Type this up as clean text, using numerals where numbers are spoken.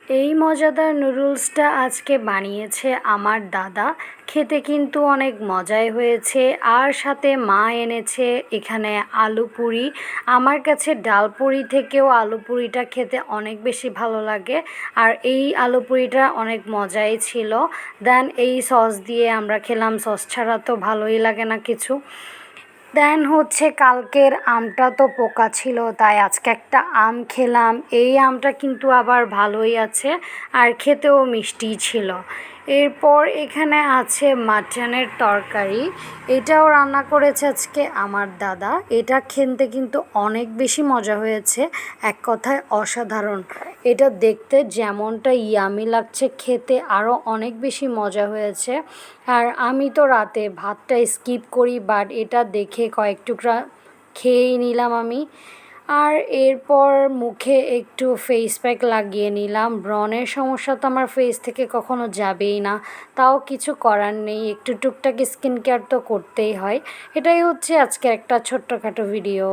এই মজাদার নুডলসটা আজকে বানিয়েছে আমার দাদা। খেতে কিন্তু অনেক মজাই হয়েছে। আর সাথে মা এনেছে এখানে আলু পুরি। আমার কাছে ডাল পুরি থেকেও আলু পুরিটা খেতে অনেক বেশি ভালো লাগে। আর এই আলু পুরিটা অনেক মজাই ছিল। দেন এই সস দিয়ে আমরা খেলাম, সস ছাড়া তো ভালোই লাগে না কিছু। দেন হচ্ছে কালকের আমটা তো পোকা ছিল, তাই আজকে একটা আম খেলাম। এই আমটা কিন্তু আবার ভালোই আছে আর খেতেও মিষ্টিই ছিল। এরপর এখানে আছে মাটনের তরকারি। এটাও রান্না করেছে আজকে আমার দাদা। এটা খেতে কিন্তু অনেক বেশি মজা হয়েছে, এক কথায় অসাধারণ। এটা দেখতে যেমনটা ইয়ামি লাগছে, খেতে আরও অনেক বেশি মজা হয়েছে। আর আমি তো রাতে ভাতটা স্কিপ করি, বাট এটা দেখে কয়েক টুকরা খেয়েই নিলাম আমি। আর এরপর মুখে একটু ফেস প্যাক লাগিয়ে নিলাম। ব্রণের সমস্যা তো আমার ফেস থেকে কখনো যাবেই না, তাও কিছু করার নেই, একটু টুকটাক স্কিন কেয়ার তো করতেই হয়। এটাই হচ্ছে আজকের একটা ছোট্টখাটো ভিডিও।